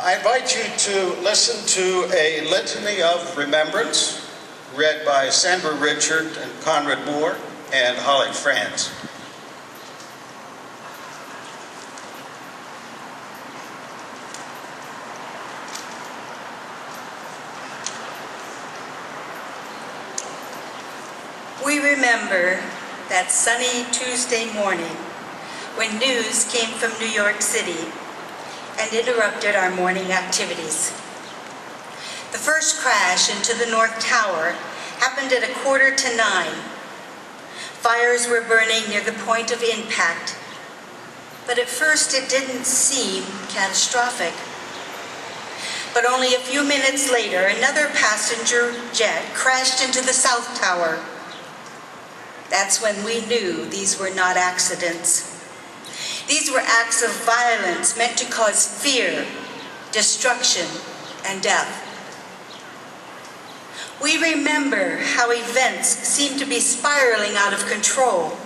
I invite you to listen to a Litany of Remembrance read by Sandra Richard and Conrad and Holly Frantz. We remember that sunny Tuesday morning when news came from New York City and interrupted our morning activities. The first crash into the North Tower happened at 8:45. Fires were burning near the point of impact, but at first it didn't seem catastrophic. But only a few minutes later, another passenger jet crashed into the South Tower. That's when we knew these were not accidents. These were acts of violence meant to cause fear, destruction, and death. We remember how events seemed to be spiraling out of control.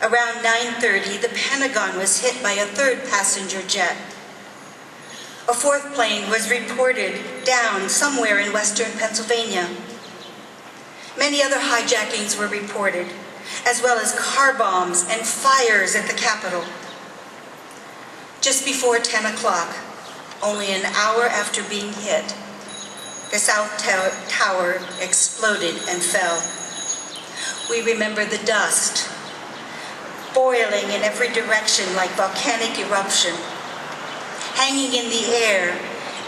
Around 9:30, the Pentagon was hit by a third passenger jet. A fourth plane was reported down somewhere in western Pennsylvania. Many other hijackings were reported, as well as car bombs and fires at the Capitol. Just before 10 o'clock, only an hour after being hit, the South Tower exploded and fell. We remember the dust, boiling in every direction like volcanic eruption, hanging in the air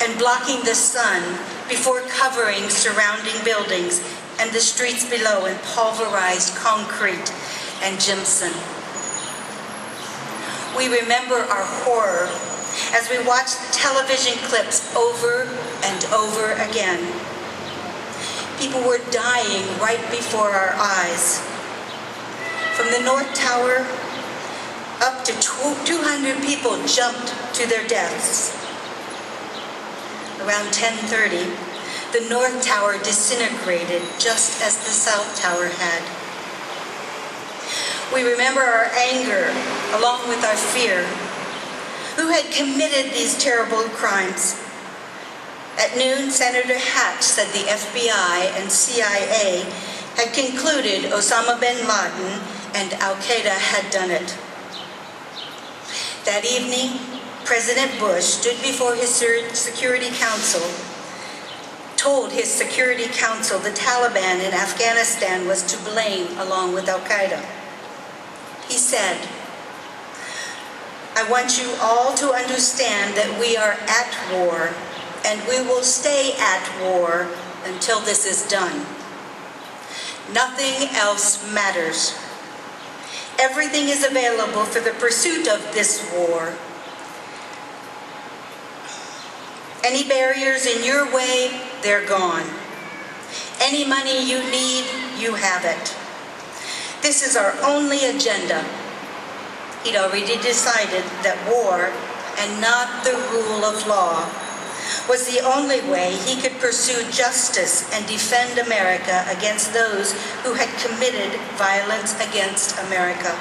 and blocking the sun before covering surrounding buildings and the streets below in pulverized concrete and gypsum. We remember our horror as we watched the television clips over and over again. People were dying right before our eyes. From the North Tower, up to 200 people jumped to their deaths. Around 10:30, the North Tower disintegrated just as the South Tower had. We remember our anger along with our fear. Who had committed these terrible crimes? At noon, Senator Hatch said the FBI and CIA had concluded Osama bin Laden and Al-Qaeda had done it. That evening, President Bush stood before his Security Council, told his Security Council the Taliban in Afghanistan was to blame along with Al-Qaeda. He said, "I want you all to understand that we are at war, and we will stay at war until this is done. Nothing else matters. Everything is available for the pursuit of this war. Any barriers in your way, they're gone. Any money you need, you have it. This is our only agenda." He'd already decided that war, and not the rule of law, was the only way he could pursue justice and defend America against those who had committed violence against America.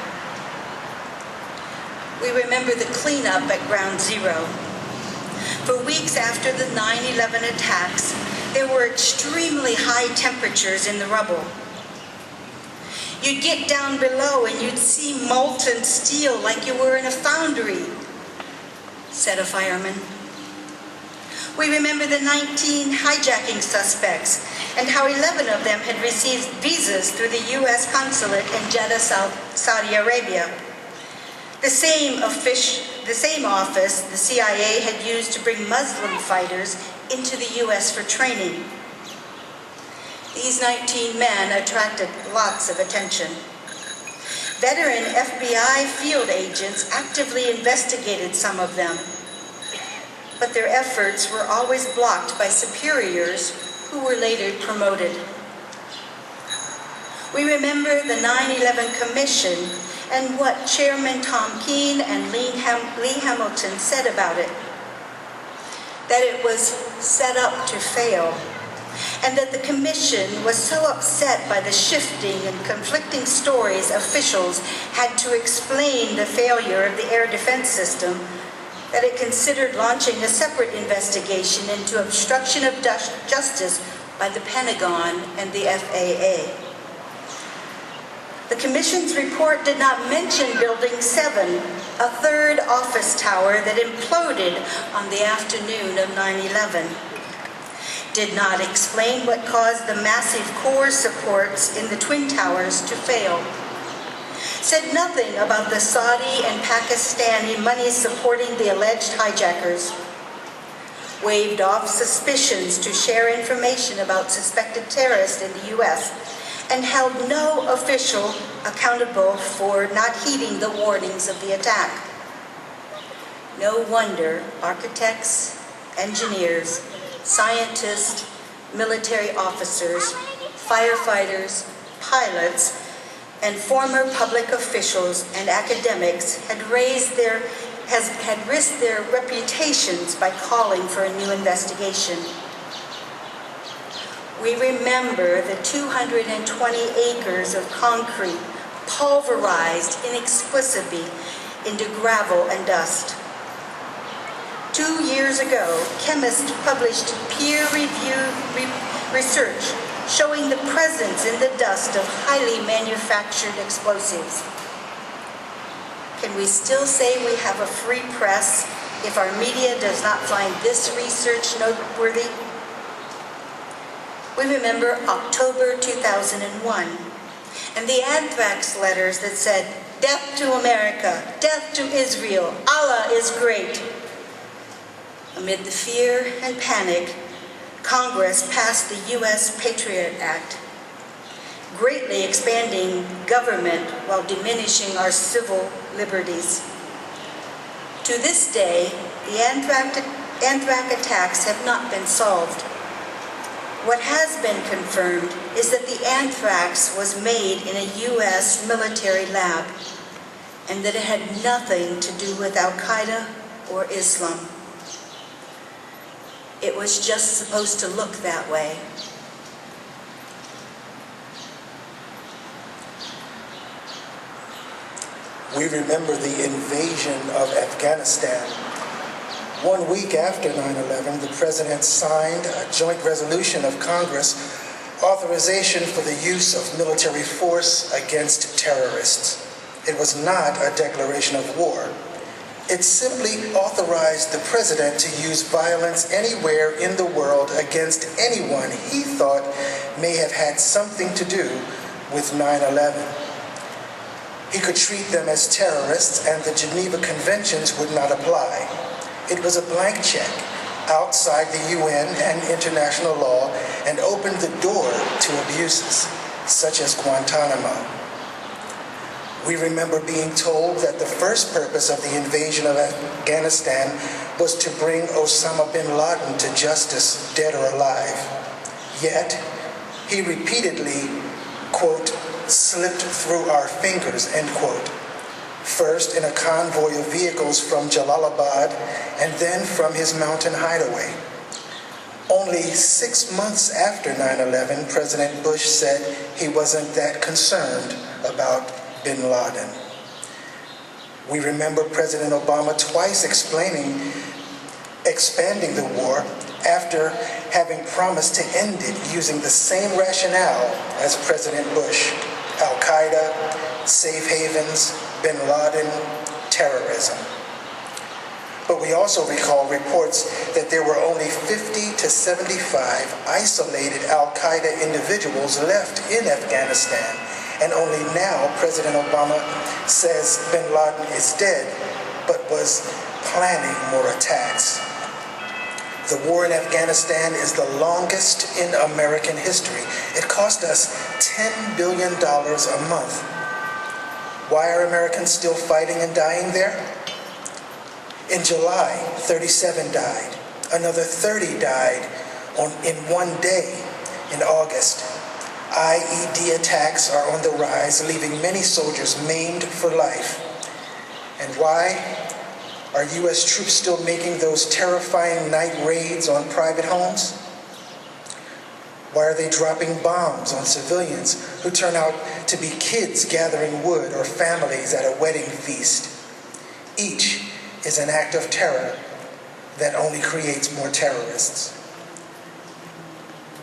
We remember the cleanup at Ground Zero. For weeks after the 9/11 attacks, there were extremely high temperatures in the rubble. You'd get down below and you'd see molten steel like you were in a foundry, said a fireman. We remember the 19 hijacking suspects and how 11 of them had received visas through the U.S. consulate in Jeddah, Saudi Arabia. The same office the CIA had used to bring Muslim fighters into the U.S. for training. These 19 men attracted lots of attention. Veteran FBI field agents actively investigated some of them, but their efforts were always blocked by superiors who were later promoted. We remember the 9/11 Commission and what Chairman Tom Keene and Lee Hamilton said about it. That it was set up to fail, and that the commission was so upset by the shifting and conflicting stories officials had to explain the failure of the air defense system that it considered launching a separate investigation into obstruction of justice by the Pentagon and the FAA. The Commission's report did not mention Building 7, a third office tower that imploded on the afternoon of 9/11. Did not explain what caused the massive core supports in the Twin Towers to fail. Said nothing about the Saudi and Pakistani money supporting the alleged hijackers. Waved off suspicions to share information about suspected terrorists in the U.S. and held no official accountable for not heeding the warnings of the attack. No wonder architects, engineers, scientists, military officers, firefighters, pilots, and former public officials and academics had risked their reputations by calling for a new investigation. We remember the 220 acres of concrete pulverized inexplicably into gravel and dust. 2 years ago, chemists published peer-reviewed research showing the presence in the dust of highly manufactured explosives. Can we still say we have a free press if our media does not find this research noteworthy? We remember October 2001 and the anthrax letters that said, "Death to America, death to Israel, Allah is great." Amid the fear and panic, Congress passed the U.S. Patriot Act, greatly expanding government while diminishing our civil liberties. To this day, the anthrax attacks have not been solved. What has been confirmed is that the anthrax was made in a U.S. military lab and that it had nothing to do with Al-Qaeda or Islam. It was just supposed to look that way. We remember the invasion of Afghanistan. 1 week after 9/11, the President signed a joint resolution of Congress, authorization for the use of military force against terrorists. It was not a declaration of war. It simply authorized the President to use violence anywhere in the world against anyone he thought may have had something to do with 9/11. He could treat them as terrorists and the Geneva Conventions would not apply. It was a blank check outside the UN and international law and opened the door to abuses, such as Guantanamo. We remember being told that the first purpose of the invasion of Afghanistan was to bring Osama bin Laden to justice, dead or alive. Yet, he repeatedly, quote, slipped through our fingers, end quote. First in a convoy of vehicles from Jalalabad and then from his mountain hideaway. Only 6 months after 9/11, President Bush said he wasn't that concerned about bin Laden. We remember President Obama twice expanding the war after having promised to end it using the same rationale as President Bush: Al-Qaeda, safe havens, bin Laden, terrorism. But we also recall reports that there were only 50 to 75 isolated Al-Qaeda individuals left in Afghanistan, and only now President Obama says bin Laden is dead, but was planning more attacks. The war in Afghanistan is the longest in American history. It cost us $10 billion a month. Why are Americans still fighting and dying there? In July, 37 died. Another 30 died in one day in August. IED attacks are on the rise, leaving many soldiers maimed for life. And why are U.S. troops still making those terrifying night raids on private homes? Why are they dropping bombs on civilians who turn out to be kids gathering wood or families at a wedding feast? Each is an act of terror that only creates more terrorists.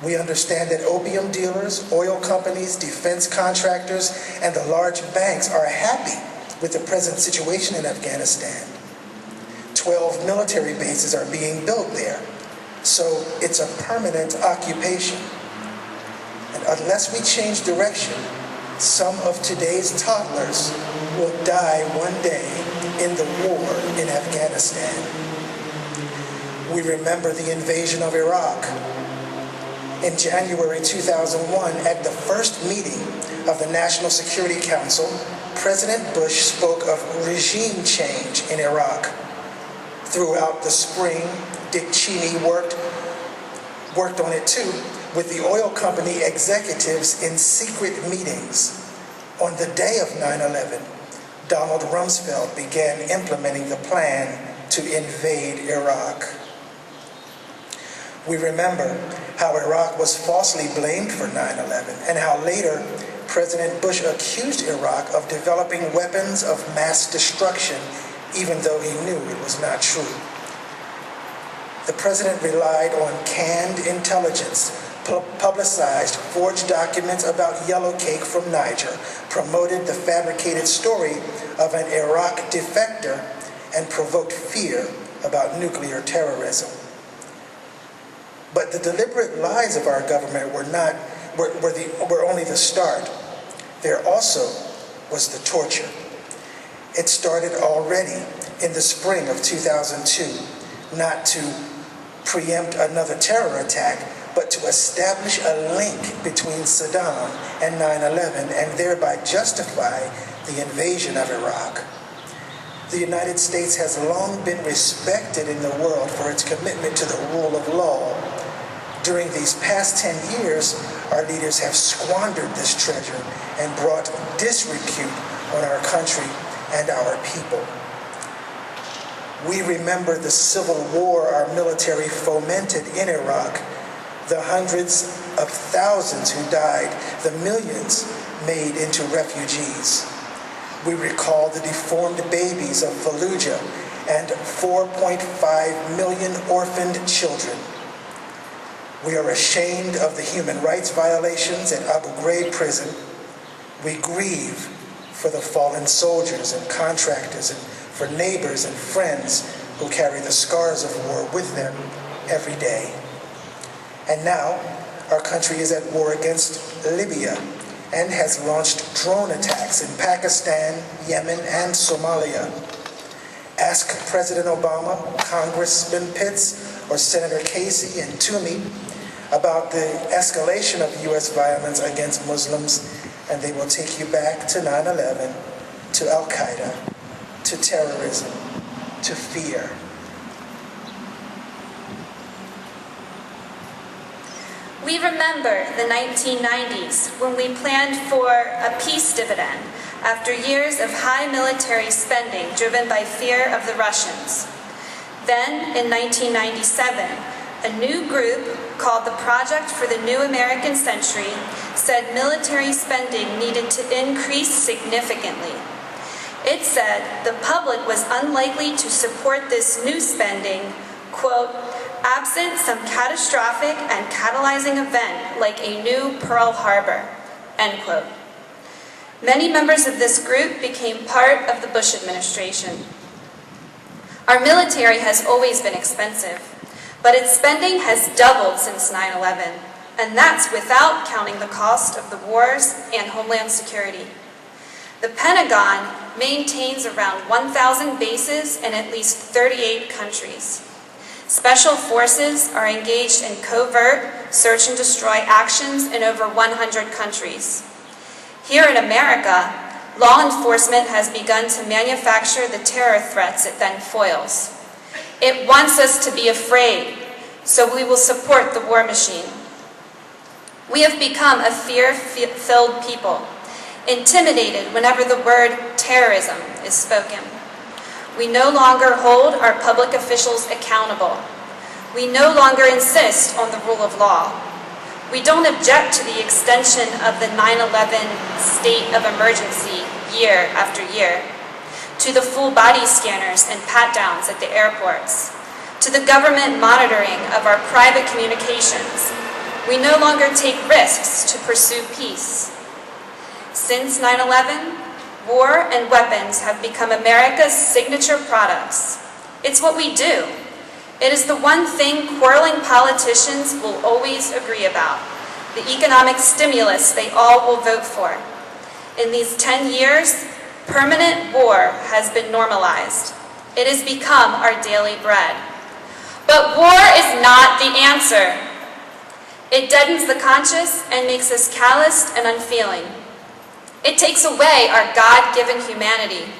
We understand that opium dealers, oil companies, defense contractors, and the large banks are happy with the present situation in Afghanistan. 12 military bases are being built there, so it's a permanent occupation. And unless we change direction, some of today's toddlers will die one day in the war in Afghanistan. We remember the invasion of Iraq. In January 2001, at the first meeting of the National Security Council, President Bush spoke of regime change in Iraq. Throughout the spring, Dick Cheney worked on it too, with the oil company executives in secret meetings. On the day of 9/11, Donald Rumsfeld began implementing the plan to invade Iraq. We remember how Iraq was falsely blamed for 9/11 and how later President Bush accused Iraq of developing weapons of mass destruction, even though he knew it was not true. The president relied on canned intelligence, publicized forged documents about yellow cake from Niger, promoted the fabricated story of an Iraq defector, and provoked fear about nuclear terrorism. But the deliberate lies of our government were only the start. There also was the torture. It started already in the spring of 2002, not to preempt another terror attack, but to establish a link between Saddam and 9/11 and thereby justify the invasion of Iraq. The United States has long been respected in the world for its commitment to the rule of law. During these past 10 years, our leaders have squandered this treasure and brought disrepute on our country and our people. We remember the civil war our military fomented in Iraq, the hundreds of thousands who died, the millions made into refugees. We recall the deformed babies of Fallujah and 4.5 million orphaned children. We are ashamed of the human rights violations at Abu Ghraib prison. We grieve for the fallen soldiers and contractors and for neighbors and friends who carry the scars of war with them every day. And now, our country is at war against Libya and has launched drone attacks in Pakistan, Yemen, and Somalia. Ask President Obama, Congressman Pitts, or Senator Casey and Toomey about the escalation of U.S. violence against Muslims, and they will take you back to 9/11, to Al-Qaeda, to terrorism, to fear. We remember the 1990s when we planned for a peace dividend after years of high military spending driven by fear of the Russians. Then, in 1997, a new group called the Project for the New American Century said military spending needed to increase significantly. It said the public was unlikely to support this new spending, quote, absent some catastrophic and catalyzing event like a new Pearl Harbor, end quote. Many members of this group became part of the Bush administration. Our military has always been expensive, but its spending has doubled since 9/11, and that's without counting the cost of the wars and homeland security. The Pentagon maintains around 1,000 bases in at least 38 countries. Special forces are engaged in covert search and destroy actions in over 100 countries. Here in America, law enforcement has begun to manufacture the terror threats it then foils. It wants us to be afraid, so we will support the war machine. We have become a fear-filled people, intimidated whenever the word terrorism is spoken. We no longer hold our public officials accountable. We no longer insist on the rule of law. We don't object to the extension of the 9/11 state of emergency year after year. to the full body scanners and pat-downs at the airports, to the government monitoring of our private communications, we no longer take risks to pursue peace. Since 9/11, war and weapons have become America's signature products. It's what we do. It is the one thing quarreling politicians will always agree about, the economic stimulus they all will vote for. In these 10 years, permanent war has been normalized. It has become our daily bread. But war is not the answer. It deadens the conscience and makes us calloused and unfeeling. It takes away our God-given humanity.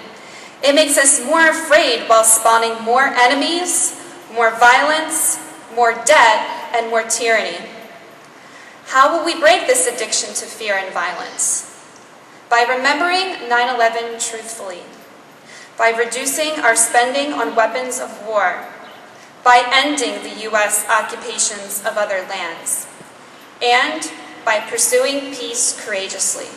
It makes us more afraid while spawning more enemies, more violence, more debt, and more tyranny. How will we break this addiction to fear and violence? By remembering 9/11 truthfully, by reducing our spending on weapons of war, by ending the U.S. occupations of other lands, and by pursuing peace courageously.